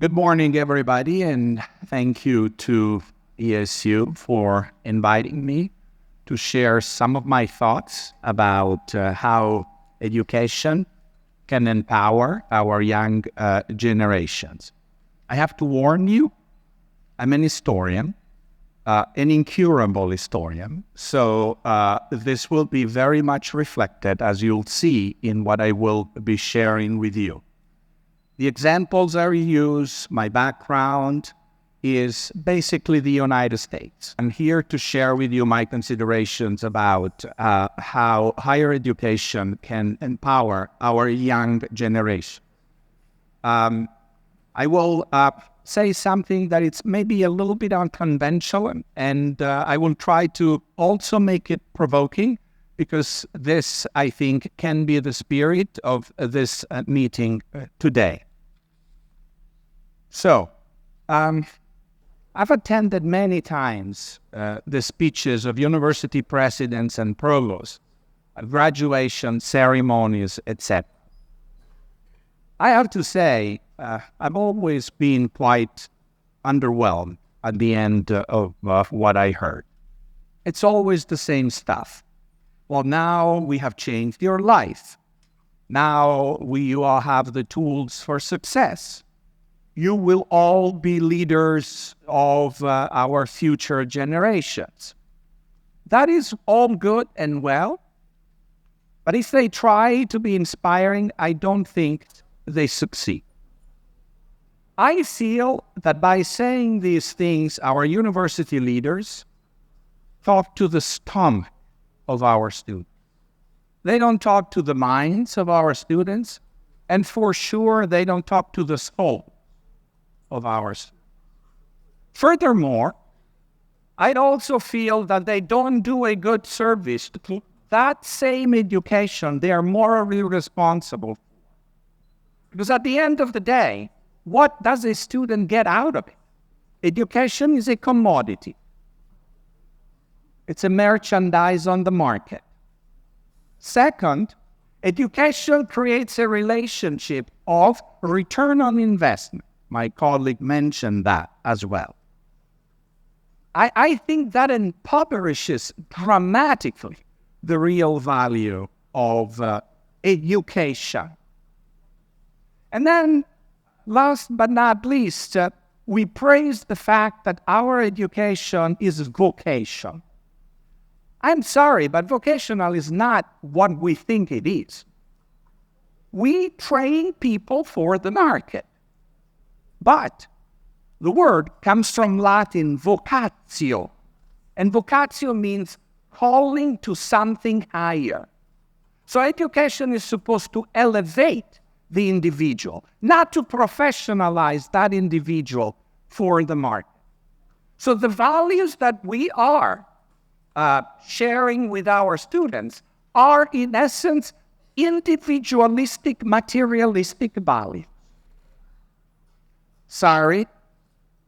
Good morning, everybody, and thank you to ESU for inviting me to share some of my thoughts about how education can empower our young generations. I have to warn you, I'm an historian, an incurable historian, so this will be very much reflected, as you'll see, in what I will be sharing with you. The examples I use, my background, is basically the United States. I'm here to share with you my considerations about how higher education can empower our young generation. I will say something that it's maybe a little bit unconventional, and I will try to also make it provoking, because this, I think, can be the spirit of this meeting today. So, I've attended many times the speeches of university presidents and provosts, graduation ceremonies, etc. I have to say, I've always been quite underwhelmed at the end of what I heard. It's always the same stuff. Well, now we have changed your life. Now you all have the tools for success. You will all be leaders of our future generations. That is all good and well, but if they try to be inspiring, I don't think they succeed. I feel that by saying these things, our university leaders talk to the stomach of our students. They don't talk to the minds of our students, and for sure, they don't talk to the soul of ours. Furthermore, I'd also feel that they don't do a good service to that same education they are morally responsible for. Because at the end of the day, what does a student get out of it? Education is a commodity. It's a merchandise on the market. Second, education creates a relationship of return on investment. My colleague mentioned that as well. I think that impoverishes dramatically the real value of education. And then, last but not least, we praise the fact that our education is vocational. I'm sorry, but vocational is not what we think it is. We train people for the market. But the word comes from Latin vocatio, and vocatio means calling to something higher. So education is supposed to elevate the individual, not to professionalize that individual for the market. So the values that we are sharing with our students are, in essence, individualistic, materialistic values. Sorry,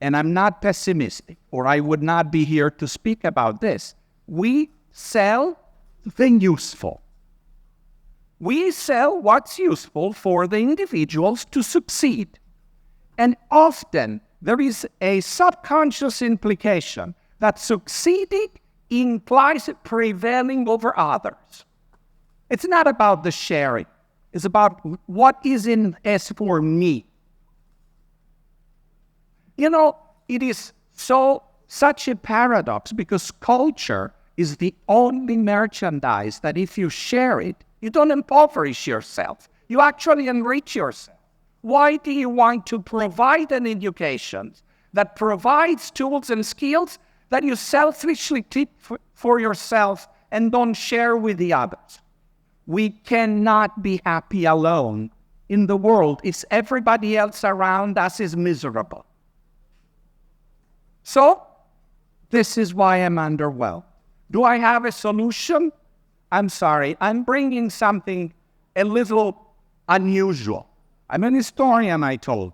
and I'm not pessimistic, or I would not be here to speak about this. We sell the useful. We sell what's useful for the individuals to succeed. And often there is a subconscious implication that succeeding implies prevailing over others. It's not about the sharing. It's about what is in it for me. You know, it is such a paradox, because culture is the only merchandise that if you share it, you don't impoverish yourself. You actually enrich yourself. Why do you want to provide an education that provides tools and skills that you selfishly keep for yourself and don't share with the others? We cannot be happy alone in the world if everybody else around us is miserable. So, this is why I'm underwhelmed. Do I have a solution? I'm sorry, I'm bringing something a little unusual. I'm an historian, I told you.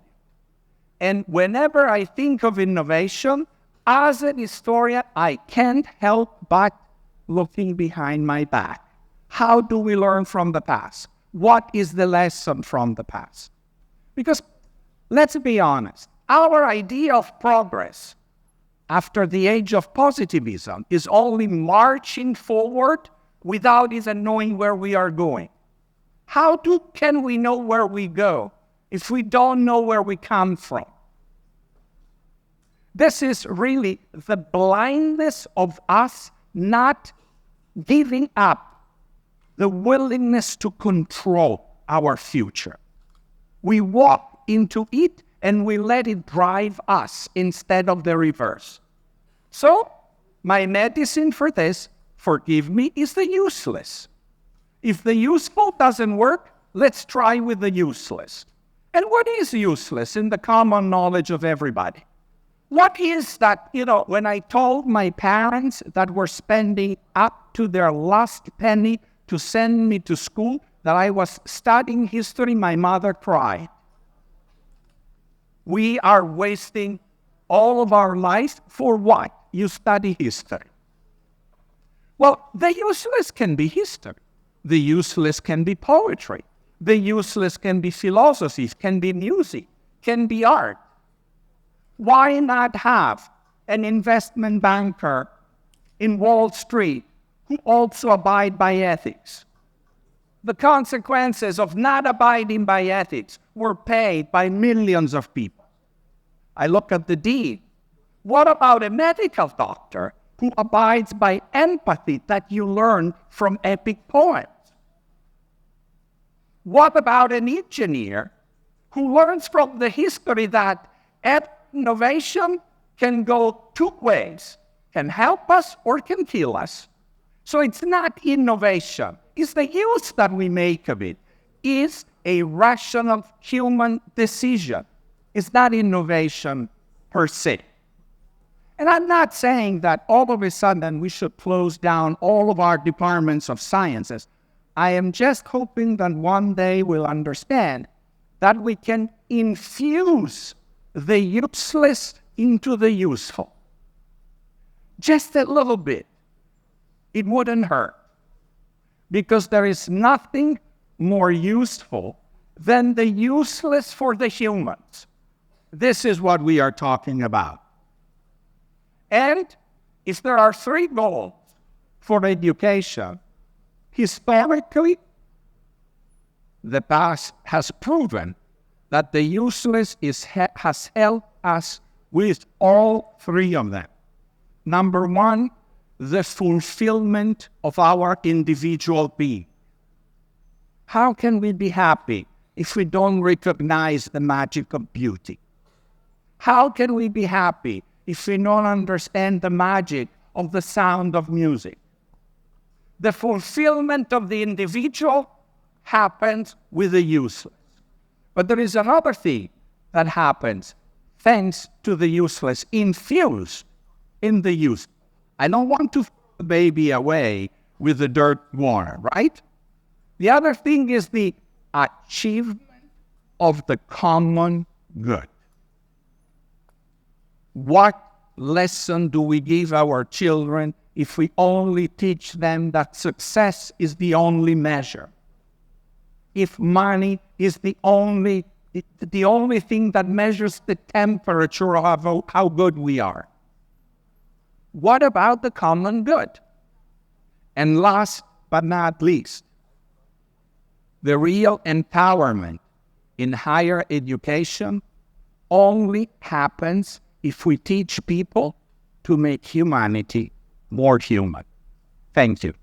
And whenever I think of innovation, as an historian, I can't help but looking behind my back. How do we learn from the past? What is the lesson from the past? Because let's be honest, Our idea of progress after the age of positivism is only marching forward without even knowing where we are going. How can we know where we go if we don't know where we come from? This is really the blindness of us not giving up the willingness to control our future. We walk into it and we let it drive us instead of the reverse. So, my medicine for this, forgive me, is the useless. If the useful doesn't work, let's try with the useless. And what is useless in the common knowledge of everybody? What is that, when I told my parents that were spending up to their last penny to send me to school, that I was studying history, my mother cried. We are wasting all of our life for what? You study history. Well, the useless can be history. The useless can be poetry. The useless can be philosophy, can be music, can be art. Why not have an investment banker in Wall Street who also abide by ethics? The consequences of not abiding by ethics were paid by millions of people. I look at the deed. What about a medical doctor who abides by empathy that you learn from epic poems? What about an engineer who learns from the history that innovation can go two ways, can help us or can kill us? So it's not innovation. It's the use that we make of it. It's a rational human decision. It's not innovation per se. And I'm not saying that all of a sudden we should close down all of our departments of sciences. I am just hoping that one day we'll understand that we can infuse the useless into the useful. Just a little bit. It wouldn't hurt. Because there is nothing more useful than the useless for the humans. This is what we are talking about. And if there are three goals for education, historically, the past has proven that the useless has helped us with all three of them. Number one, the fulfillment of our individual being. How can we be happy if we don't recognize the magic of beauty? How can we be happy if we don't understand the magic of the sound of music? The fulfillment of the individual happens with the useless. But there is another thing that happens thanks to the useless, infused in the useful. I don't want to throw the baby away with the dirt water, right? The other thing is the achievement of the common good. What lesson do we give our children if we only teach them that success is the only measure? If money is the only thing that measures the temperature of how good we are? What about the common good? And last but not least, the real empowerment in higher education only happens if we teach people to make humanity more human. Thank you.